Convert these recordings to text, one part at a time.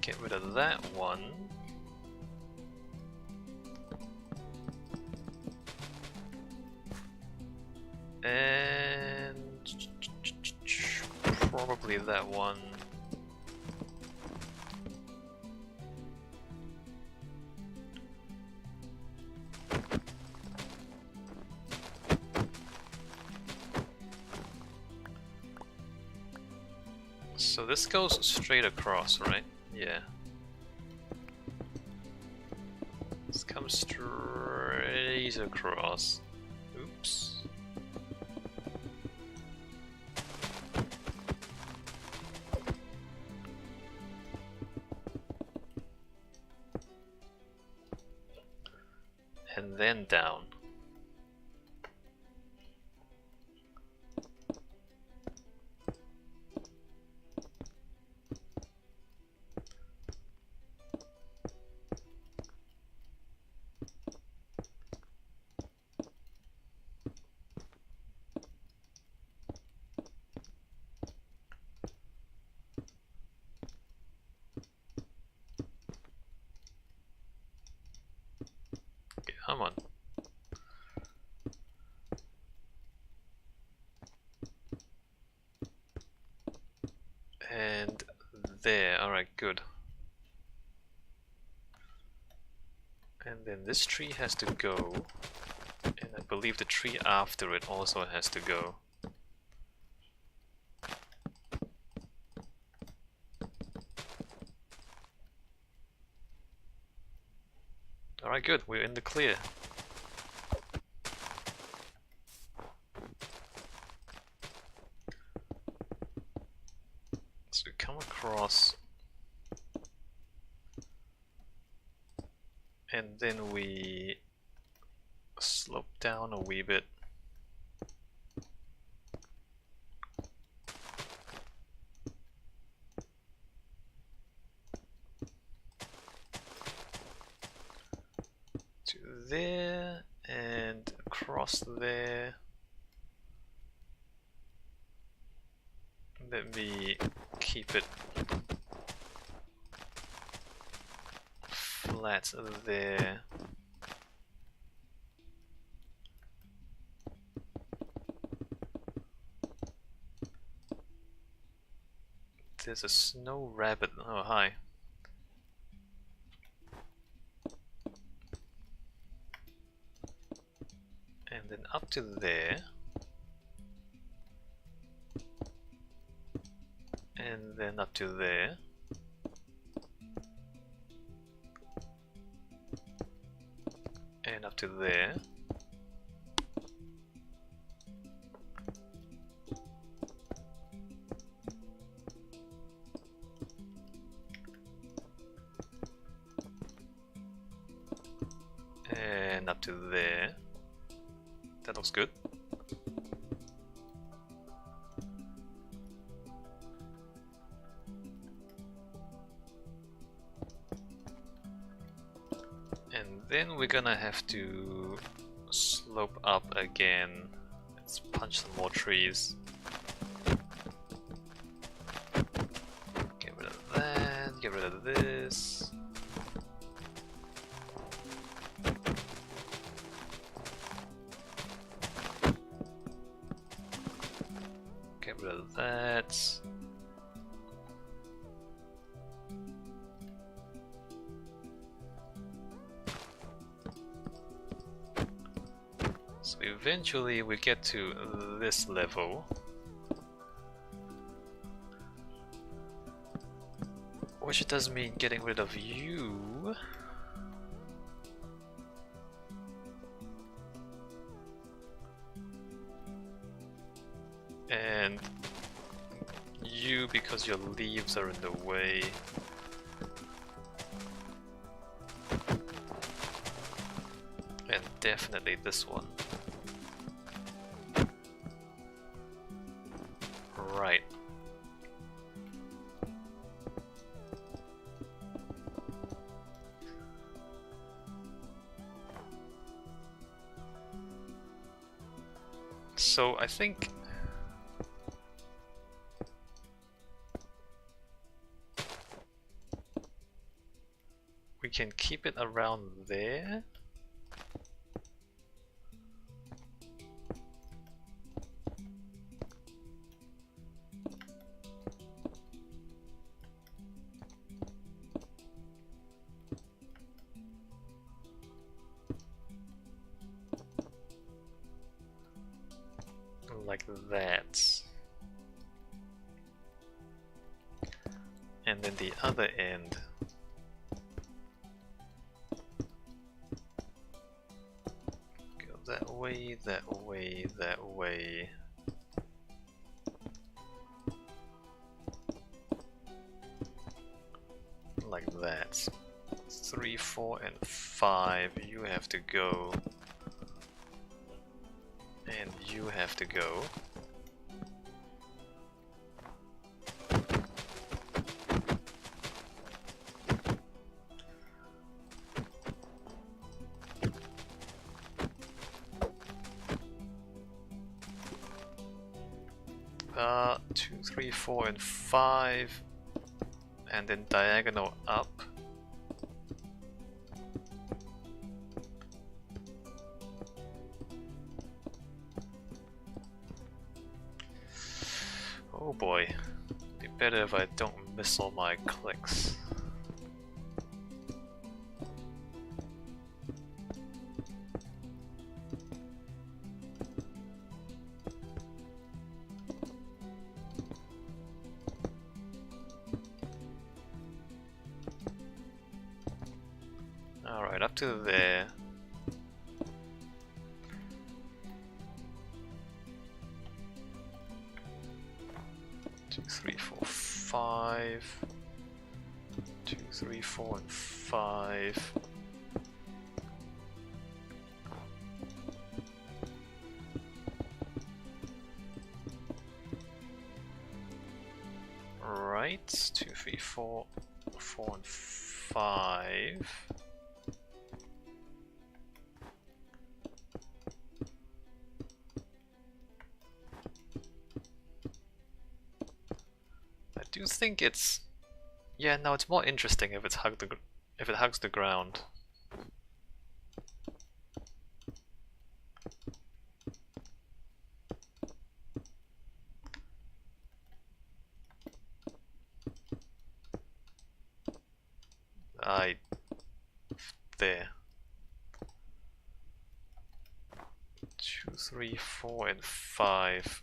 Get rid of that one. And probably that one. So this goes straight across, right? Yeah. This comes straight across. Oops. And then down. Okay, come on. And there, alright, good. And then this tree has to go, and I believe the tree after it also has to go. Alright, good, we're in the clear. So we come across, and then we slope down a wee bit. To there, and across there. Let me keep it flat there. There's a snow rabbit. Oh, hi. And then up to there. And then up to there. And up to there. And up to there. That looks good. And then we're gonna have to slope up again. Let's punch some more trees. Get rid of that, get rid of this. Get rid of that. So eventually we get to this level, which does mean getting rid of you. And you, because your leaves are in the way. And definitely this one. Right. So I think We can keep it around there. Like that. And then the other end. Go that way, that way, that way. Like that. 3, 4, and 5. You have to go. And you have to go. Two, 3, 4, and 5. And then diagonal up. Oh boy, be better if I don't miss all my clicks. Alright, up to there. Two, 3, 4, 5. 2, 3, 4, and 5. Right, 2, 3, 4, 4, and 5. I do think it's, yeah, no, it's more interesting if it hugs the ground. There. 2, 3, 4, and 5.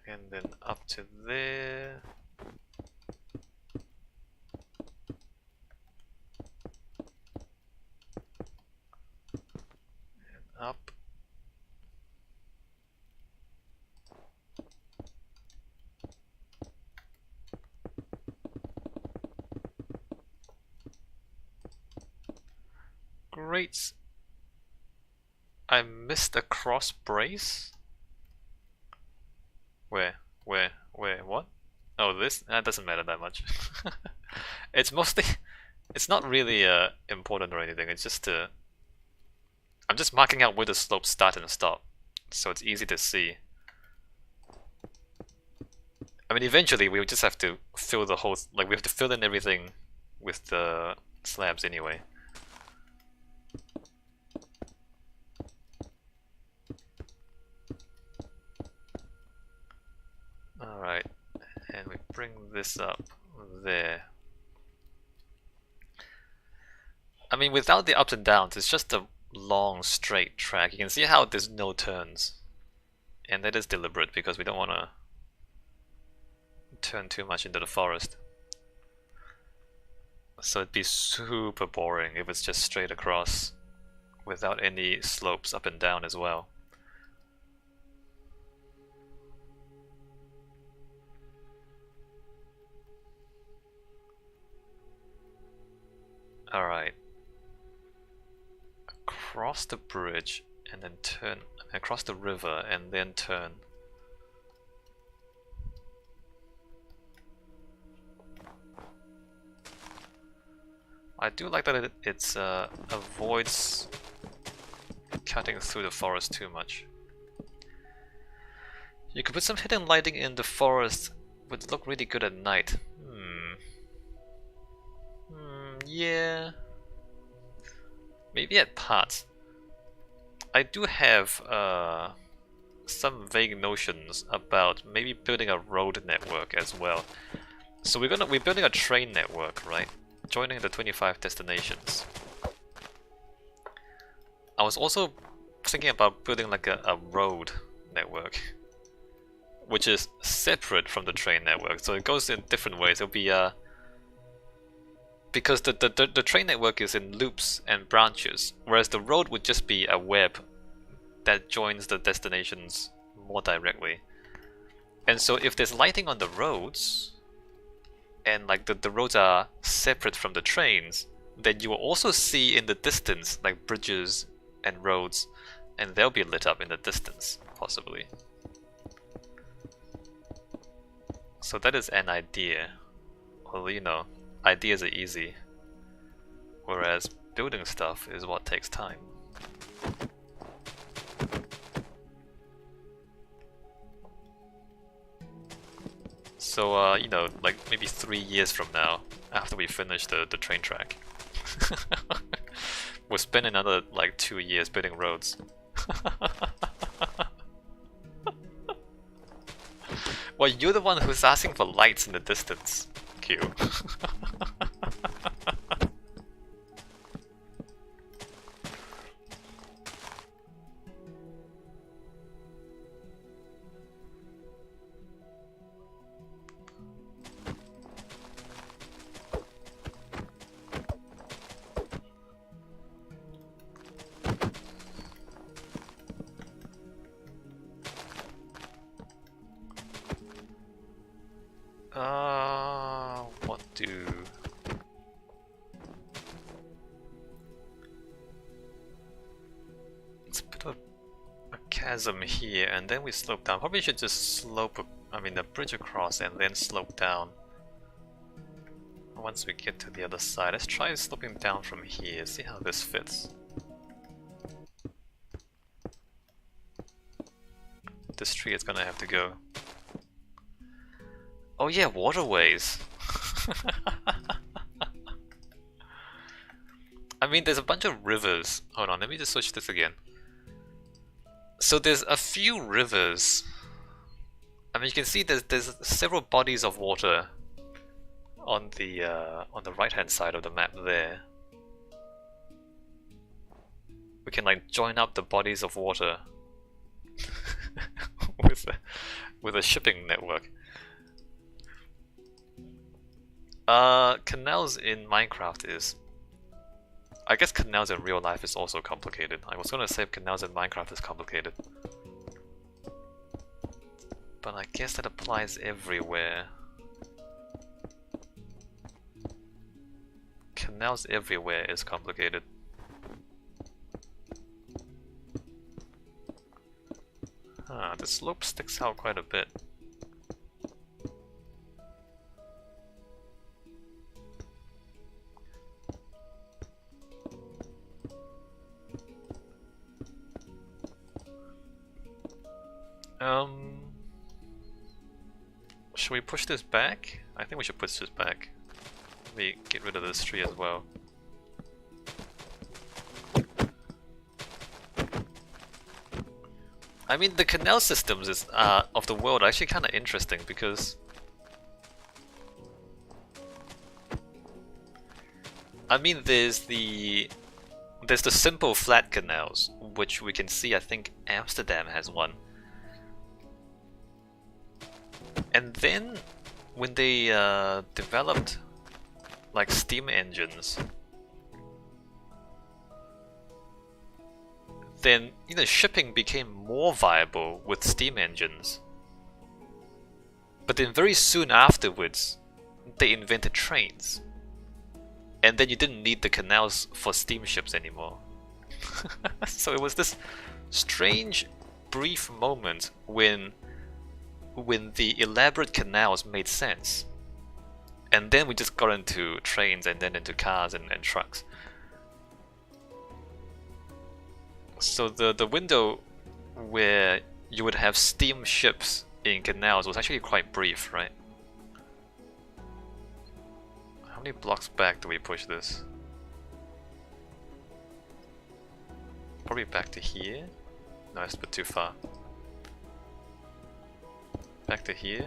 And then up to there. And up. Great. I missed a cross brace? Where? What? Oh, this? That doesn't matter that much. It's mostly... It's not really important or anything, it's just I'm just marking out where the slopes start and stop, so it's easy to see. I mean, eventually we would just have to fill the whole... Like, we have to fill in everything with the slabs anyway. Alright, and we bring this up there. I mean, without the ups and downs, it's just a long straight track. You can see how there's no turns. And that is deliberate because we don't want to turn too much into the forest. So it'd be super boring if it's just straight across without any slopes up and down as well. Alright. Across the bridge and then turn across the river and then turn. I do like that it avoids cutting through the forest too much. You could put some hidden lighting in the forest, would look really good at night. yeah, maybe at parts. I do have some vague notions about maybe building a road network as well. So we're building a train network, right? Joining the 25 destinations. I was also thinking about building like a road network, which is separate from the train network. So it goes in different ways. It'll be because the train network is in loops and branches, whereas the road would just be a web that joins the destinations more directly. And so if there's lighting on the roads, and like the roads are separate from the trains, then you will also see in the distance like bridges and roads, and they'll be lit up in the distance, possibly. So that is an idea. Well, you know, ideas are easy, whereas building stuff is what takes time. So, you know, like maybe 3 years from now, after we finish the train track, we'll spend another like 2 years building roads. Well, you're the one who's asking for lights in the distance, Q. What do... Let's put a chasm here, and then we slope down. Probably should just slope, I mean, the bridge across and then slope down. Once we get to the other side, let's try sloping down from here, see how this fits. This tree is gonna have to go. Oh yeah, waterways! I mean, there's a bunch of rivers. Hold on, let me just switch this again. So there's a few rivers. I mean, you can see there's several bodies of water on the right-hand side of the map there. We can like join up the bodies of water with a shipping network. Canals in Minecraft is... I guess canals in real life is also complicated. I was gonna say canals in Minecraft is complicated, but I guess that applies everywhere. Canals everywhere is complicated. The slope sticks out quite a bit. Should we push this back? I think we should push this back. Let me get rid of this tree as well. I mean, the canal systems of the world are actually kind of interesting because... I mean, there's the simple flat canals, which we can see, I think Amsterdam has one. And then, when they developed like steam engines, then you know shipping became more viable with steam engines. But then very soon afterwards, they invented trains, and then you didn't need the canals for steamships anymore. So it was this strange, brief moment when the elaborate canals made sense, and then we just got into trains and then into cars and trucks. So the window where you would have steamships in canals was actually quite brief, right? How many blocks back do we push this? Probably back to here? No, it's a bit too far. Back to here?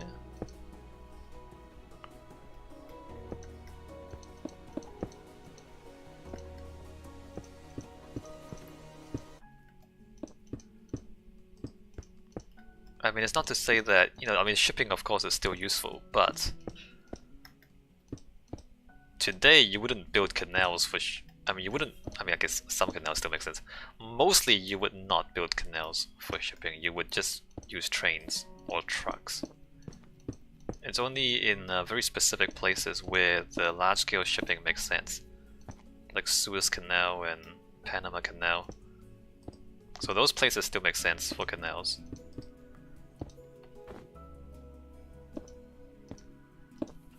I mean, it's not to say that, you know, I mean, shipping of course is still useful, but today you wouldn't build canals for I mean, you wouldn't, I mean, I guess some canals still make sense. Mostly you would not build canals for shipping, you would just use trains or trucks. It's only in very specific places where the large-scale shipping makes sense, like Suez Canal and Panama Canal. So those places still make sense for canals.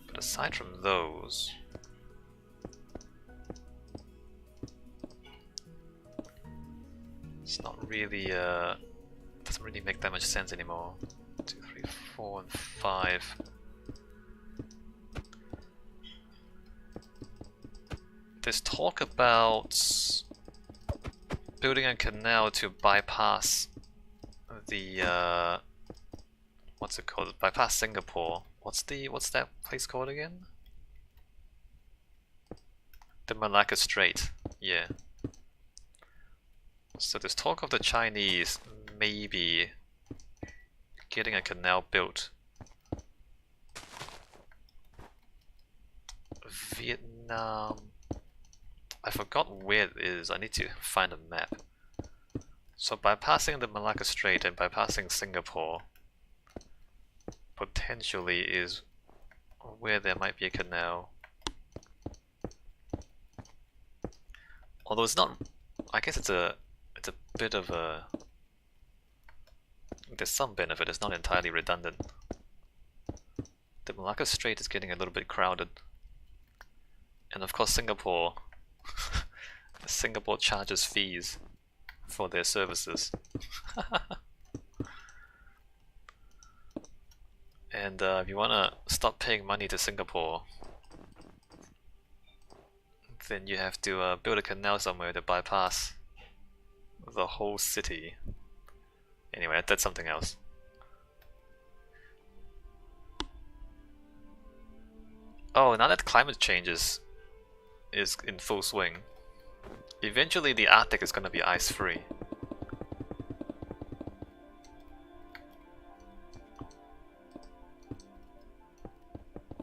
But aside from those, it's not really, doesn't really make that much sense anymore. 2, 3, 4, and 5. There's talk about building a canal to bypass the, what's it called? Bypass Singapore. What's that place called again? The Malacca Strait. Yeah. So there's talk of the Chinese maybe getting a canal built. Vietnam. I forgot where it is. I need to find a map. So bypassing the Malacca Strait and bypassing Singapore potentially is where there might be a canal. Although it's not, I guess it's a bit of a, there's some benefit, it's not entirely redundant. The Malacca Strait is getting a little bit crowded. And of course Singapore Singapore charges fees for their services. And if you want to stop paying money to Singapore, then you have to build a canal somewhere to bypass the whole city. Anyway, that's something else. Oh, now that climate change is in full swing, eventually the Arctic is going to be ice-free.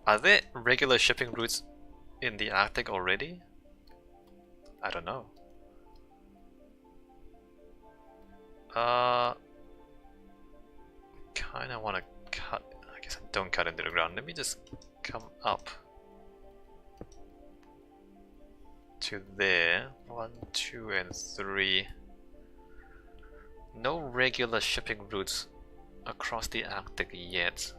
Are there regular shipping routes in the Arctic already? I don't know. Kinda wanna cut, I guess I don't cut into the ground. Let me just come up to there. 1, 2, and 3. No regular shipping routes across the Arctic yet.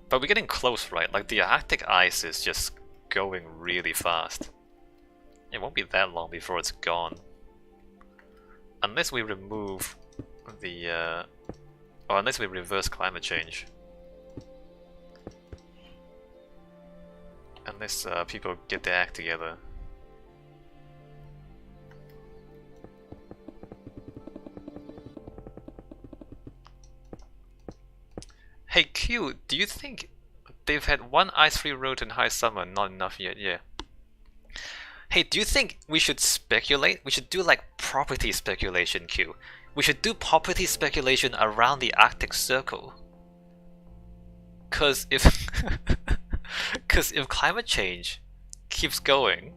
But we're getting close, right? Like the Arctic ice is just going really fast. It won't be that long before it's gone. Unless we remove the, or unless we reverse climate change. Unless people get their act together. Hey Q, do you think they've had one ice-free road in high summer, not enough yet? Yeah. Hey, do you think we should speculate? We should do like property speculation, Q. We should do property speculation around the Arctic Circle. Cause if if climate change keeps going,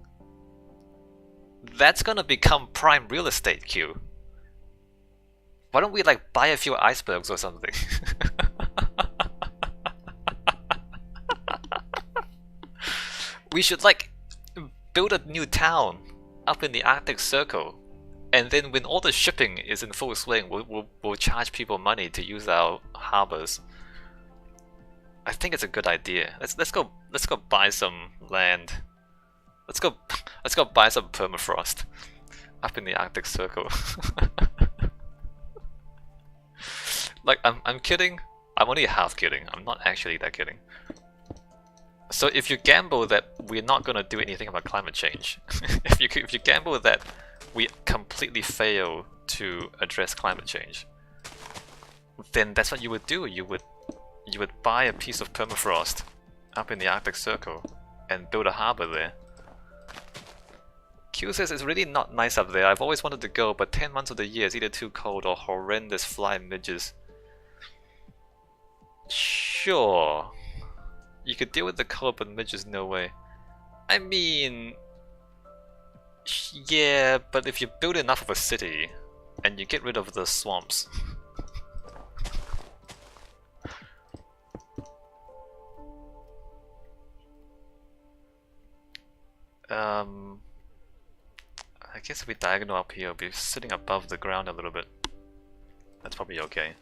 that's gonna become prime real estate, Q. Why don't we like buy a few icebergs or something? We should like build a new town up in the Arctic Circle, and then when all the shipping is in full swing, we'll charge people money to use our harbors. I think it's a good idea. Let's go buy some land. Let's go buy some permafrost up in the Arctic Circle. Like I'm kidding. I'm only half kidding. I'm not actually that kidding. So if you gamble that we're not gonna do anything about climate change, if you gamble that we completely fail to address climate change, then that's what you would do. You would buy a piece of permafrost up in the Arctic Circle and build a harbor there. Q says it's really not nice up there. I've always wanted to go, but 10 months of the year is either too cold or horrendous fly midges. Sure. You could deal with the cold, but midges, no way. I mean... yeah, but if you build enough of a city, and you get rid of the swamps... I guess if we diagonal up here, we'll be sitting above the ground a little bit. That's probably okay.